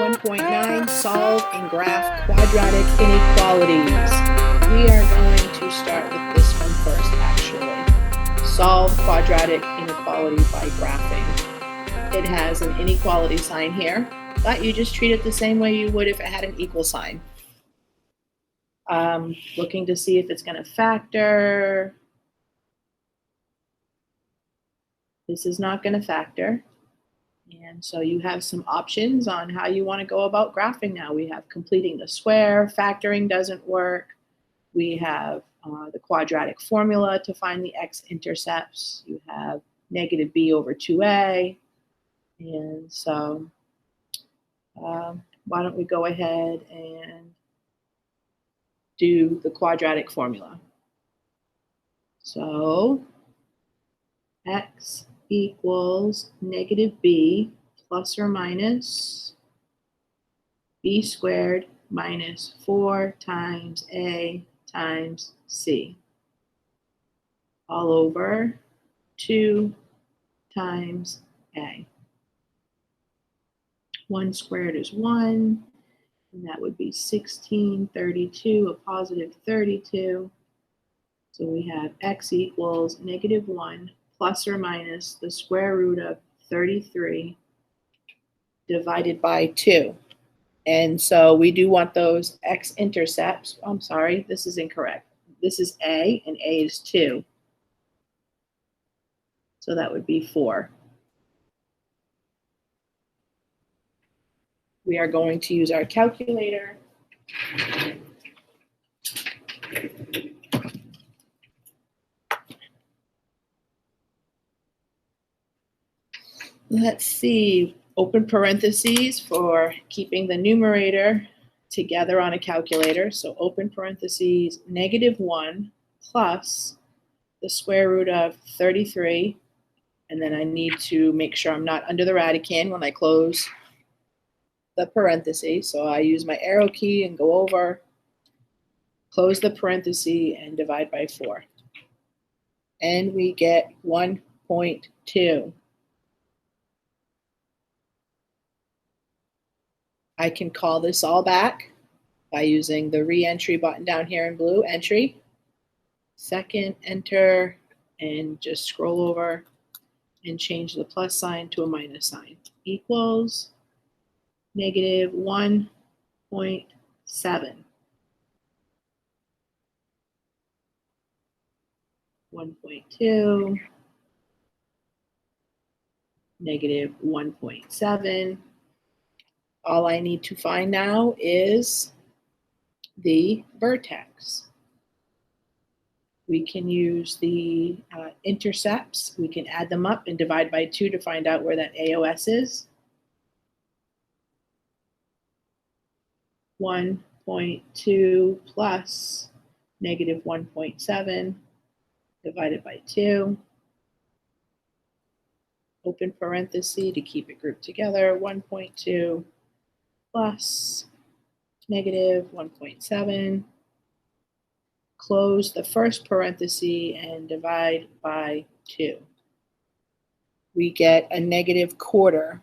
1.9, solve and graph quadratic inequalities. We are going to start with this one first, actually. Solve quadratic inequality by graphing. It has an inequality sign here, but you just treat it the same way you would if it had an equal sign. Looking to see if it's going to factor. This is not going to factor. And so you have some options on how you want to go about graphing now. We have completing the square, factoring doesn't work. We have the quadratic formula to find the x-intercepts. You have negative b over 2a. And so why don't we go ahead and do the quadratic formula. So x equals negative b plus or minus b squared minus 4 times a times c, all over 2 times a. 1 squared is 1, and that would be 1632, a positive 32. So we have x equals negative 1 plus or minus the square root of 33 divided by 2. And so we do want those x-intercepts. I'm sorry, this is incorrect. This is a, and a is 2. So that would be 4. We are going to use our calculator. Let's see, open parentheses for keeping the numerator together on a calculator. So open parentheses, negative 1 plus the square root of 33. And then I need to make sure I'm not under the radicand when I close the parentheses. So I use my arrow key and go over, close the parenthesis, and divide by 4. And we get 1.2. I can call this all back by using the re-entry button down here in blue, entry, second, enter, and just scroll over and change the plus sign to a minus sign. Equals negative 1.7. 1.2, negative 1.7. All I need to find now is the vertex. We can use the intercepts. We can add them up and divide by 2 to find out where that AOS is. 1.2 plus negative 1.7 divided by 2. Open parenthesis to keep it grouped together. 1.2 plus negative 1.7. Close the first parenthesis and divide by 2. We get a negative quarter.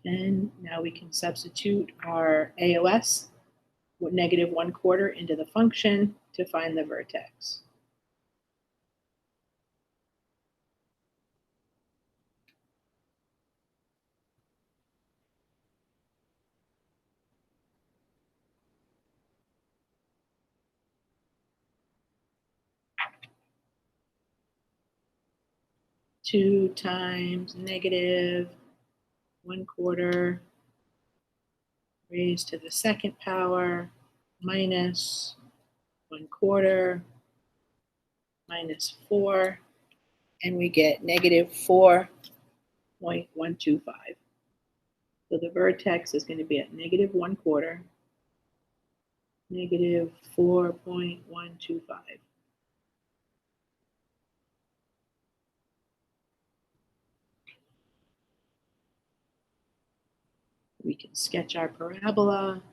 And now we can substitute our AOS with negative 1/4 into the function to find the vertex. Two times negative 1/4 raised to the second power minus 1/4 minus 4, and we get negative 4.125. So the vertex is going to be at negative 1/4, negative 4.125. We can sketch our parabola.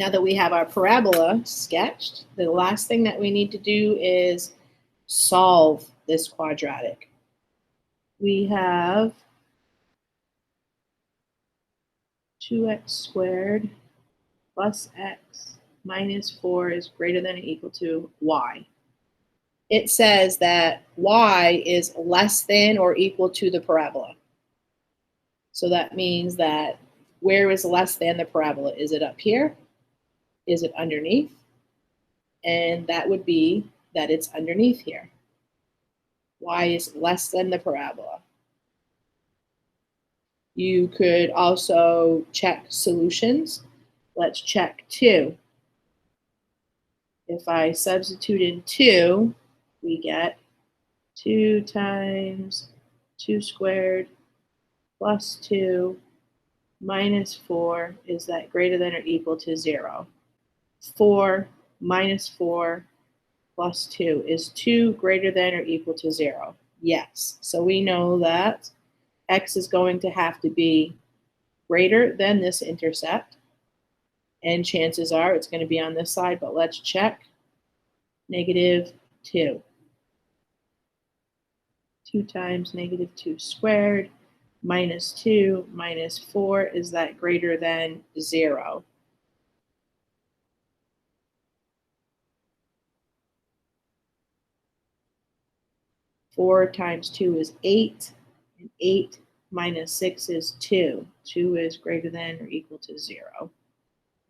Now that we have our parabola sketched, the last thing that we need to do is solve this quadratic. We have 2x squared plus x minus 4 is greater than or equal to y. It says that y is less than or equal to the parabola. So that means that where is less than the parabola? Is it up here? Is it underneath? And that would be that it's underneath here. Y is less than the parabola. You could also check solutions. Let's check 2. If I substitute in 2, we get 2 times 2 squared plus 2 minus 4, is that greater than or equal to 0? 4 minus 4 plus 2, is 2 greater than or equal to 0? Yes. So we know that x is going to have to be greater than this intercept, and chances are it's going to be on this side, but let's check. Negative 2. 2 times negative 2 squared minus 2 minus 4, is that greater than 0? Four times 2 is 8, and 8 minus 6 is 2. 2 is greater than or equal to 0.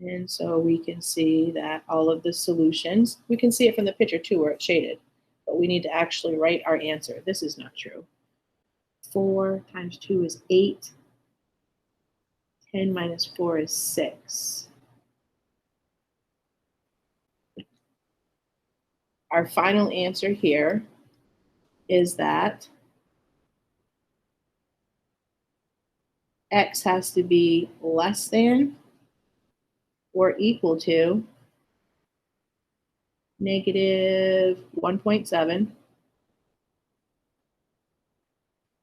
And so we can see that all of the solutions, we can see it from the picture too where it's shaded, but we need to actually write our answer. This is not true. 4 times 2 is 8. 10 minus 4 is 6. Our final answer here is that x has to be less than or equal to negative 1.7,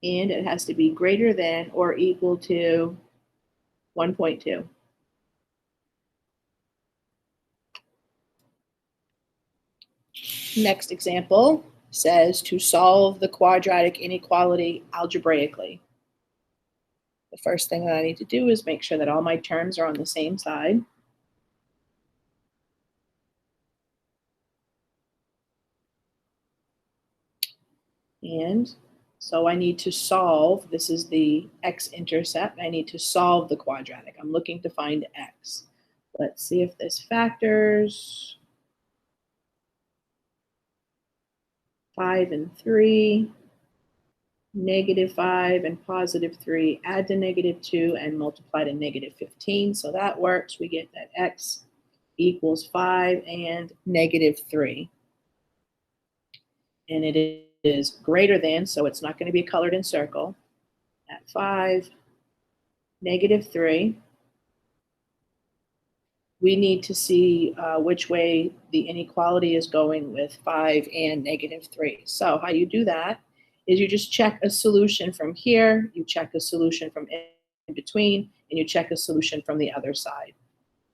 and it has to be greater than or equal to 1.2. Next example says to solve the quadratic inequality algebraically. The first thing that I need to do is make sure that all my terms are on the same side. And so I need to solve, this is the x-intercept, I need to solve the quadratic. I'm looking to find x. Let's see if this factors. 5 and 3, negative 5 and positive 3, add to negative 2 and multiply to negative 15. So that works. We get that x equals 5 and negative 3. And it is greater than, so it's not going to be a colored in circle, at 5, negative 3. We need to see which way the inequality is going with 5 and negative 3. So how you do that is you just check a solution from here, you check a solution from in between, and you check a solution from the other side.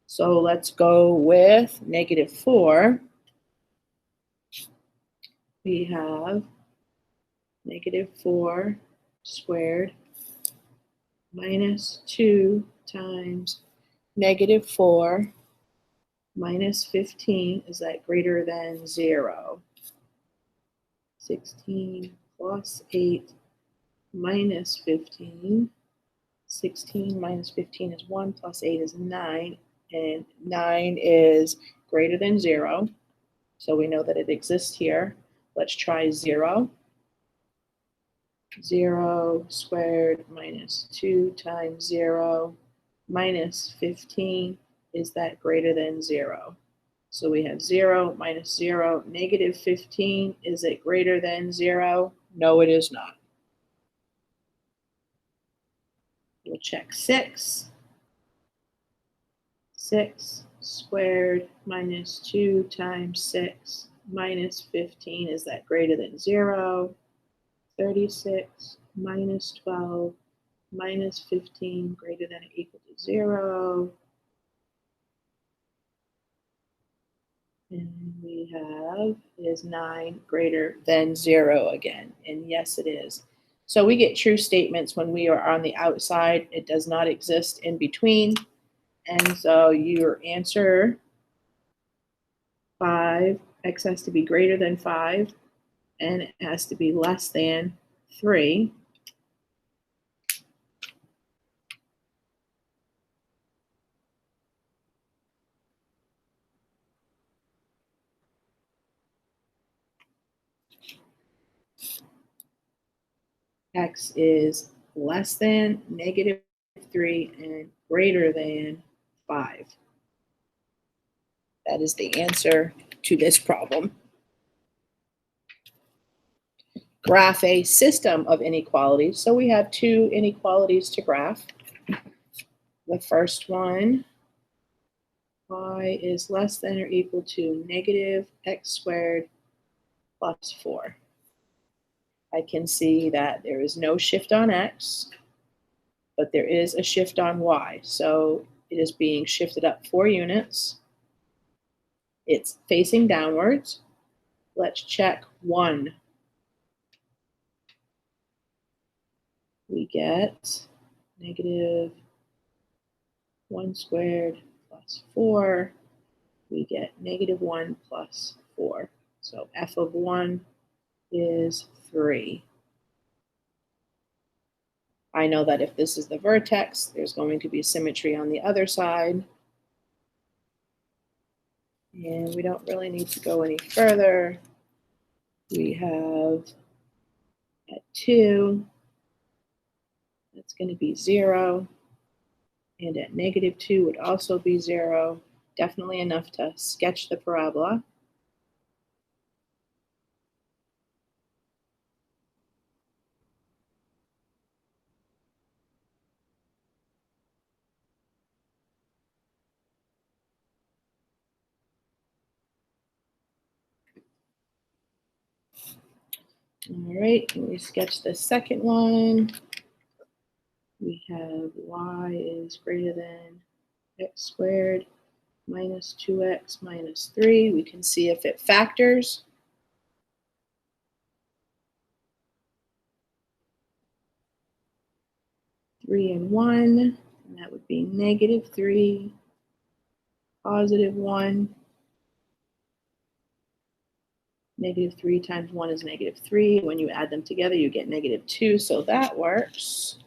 So let's go with negative 4. We have negative 4 squared minus 2 times negative 4 minus 15, is that greater than 0? 16 plus 8 minus 15. 16 minus 15 is 1 plus 8 is 9, and 9 is greater than 0. So we know that it exists here. Let's try 0. 0 squared minus 2 times 0 minus 15, is that greater than 0? So we have 0 minus 0, negative 15, is it greater than 0? No, it is not. We'll check 6. 6 squared minus 2 times 6 minus 15, is that greater than 0? 36 minus 12 minus 15, greater than or equal to 0. And we have, is 9 greater than 0 again? And yes, it is. So we get true statements when we are on the outside. It does not exist in between. And so your answer, 5, x has to be greater than 5, and it has to be less than 3. X is less than negative 3 and greater than 5. That is the answer to this problem. Graph a system of inequalities. So we have 2 inequalities to graph. The first one, y is less than or equal to negative x squared plus 4. I can see that there is no shift on x, but there is a shift on y. So it is being shifted up 4 units. It's facing downwards. Let's check 1. We get negative 1 squared plus 4. We get negative 1 plus 4. So f of 1 is 3. I know that if this is the vertex, there's going to be symmetry on the other side. And we don't really need to go any further. We have at 2, that's going to be 0. And at negative 2 would also be 0. Definitely enough to sketch the parabola. All right, can we sketch the second one? We have y is greater than x squared minus 2x minus 3. We can see if it factors. Three and 1, and that would be negative 3, positive 1. Negative 3 times 1 is negative 3. When you add them together, you get negative 2, so that works.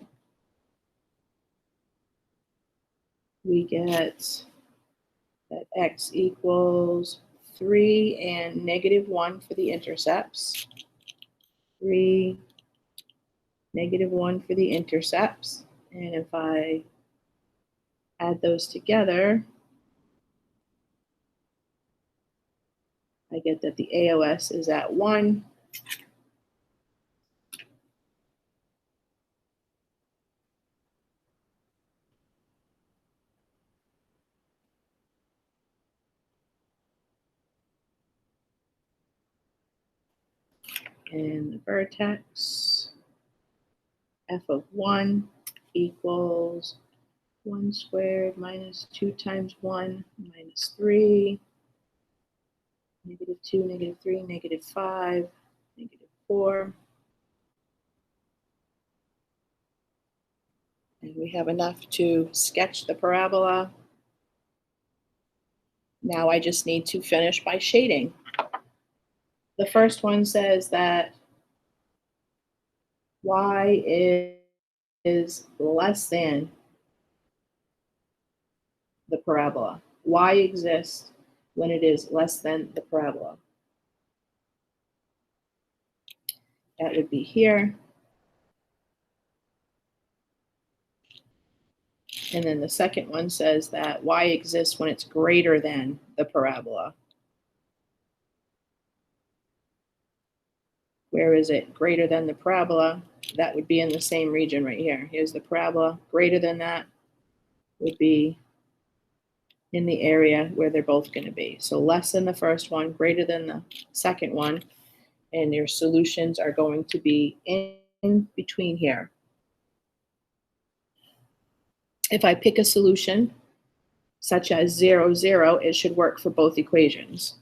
We get that x equals 3 and negative 1 for the intercepts. 3, negative 1 for the intercepts. And if I add those together, I get that the AOS is at 1. And the vertex, f of 1 equals 1 squared minus 2 times 1 minus 3, negative 2, negative 3, negative 5, negative 4. And we have enough to sketch the parabola. Now I just need to finish by shading. The first one says that y is less than the parabola. Y exists when it is less than the parabola. That would be here. And then the second one says that y exists when it's greater than the parabola. Where is it greater than the parabola? That would be in the same region right here. Here's the parabola. Greater than that would be in the area where they're both going to be. So less than the first one, greater than the second one, and your solutions are going to be in between here. If I pick a solution, such as 0, 0, it should work for both equations.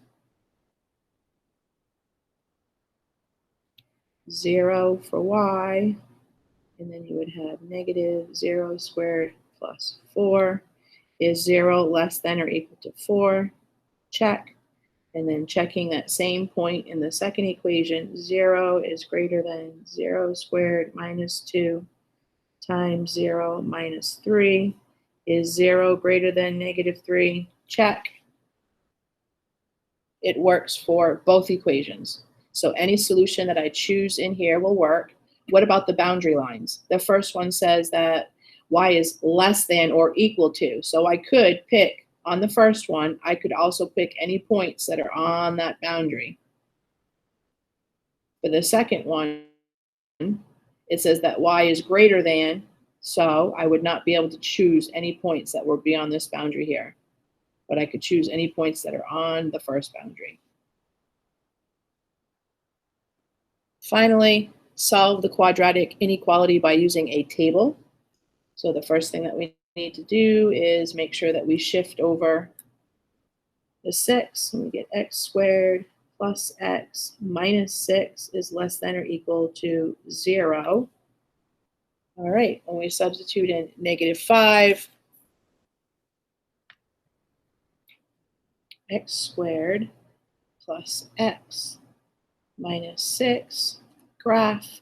0 for y, and then you would have negative 0 squared plus 4. Is 0 less than or equal to 4? Check. And then checking that same point in the second equation, 0 is greater than 0 squared minus 2 times 0 minus 3. Is 0 greater than negative 3? Check. It works for both equations. So any solution that I choose in here will work. What about the boundary lines? The first one says that y is less than or equal to. So I could pick on the first one, I could also pick any points that are on that boundary. For the second one, it says that y is greater than, so I would not be able to choose any points that would be on this boundary here. But I could choose any points that are on the first boundary. Finally, solve the quadratic inequality by using a table. So the first thing that we need to do is make sure that we shift over the 6, and we get x squared plus x minus 6 is less than or equal to 0. All right, when we substitute in negative 5, x squared plus x minus 6 graph,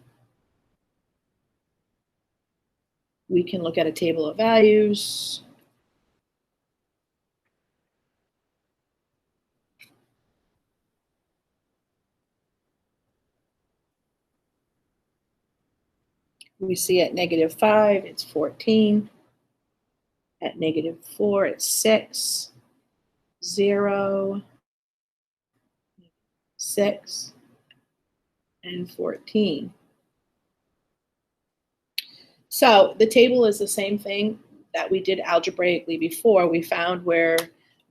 we can look at a table of values. We see at negative 5, it's 14. At negative 4, it's 6, 0, 6, and 14. So the table is the same thing that we did algebraically before. We found where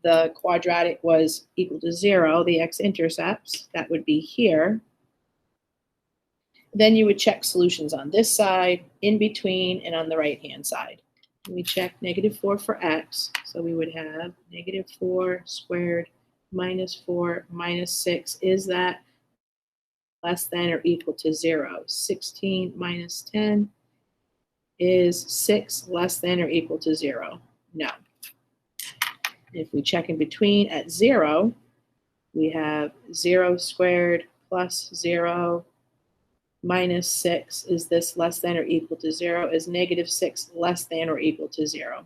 the quadratic was equal to 0, the x-intercepts, that would be here. Then you would check solutions on this side, in between, and on the right-hand side. We check negative 4 for x, so we would have negative 4 squared minus 4 minus 6. Is that less than or equal to 0? 16 minus 10. Is 6 less than or equal to 0? No. If we check in between at 0, we have 0 squared plus 0 minus 6. Is this less than or equal to 0? Is negative 6 less than or equal to 0?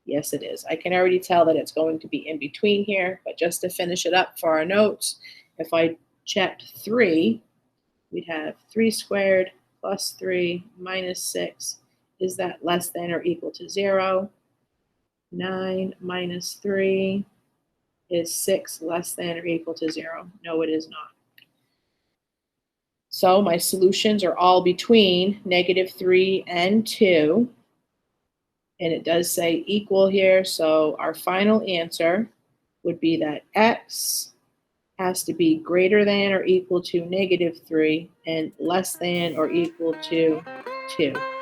Yes, it is. I can already tell that it's going to be in between here, but just to finish it up for our notes, if I checked 3, we'd have 3 squared plus 3 minus 6. Is that less than or equal to 0? 9 minus 3. Is 6 less than or equal to 0? No, it is not. So my solutions are all between negative 3 and 2. And it does say equal here, so our final answer would be that x has to be greater than or equal to negative 3 and less than or equal to 2.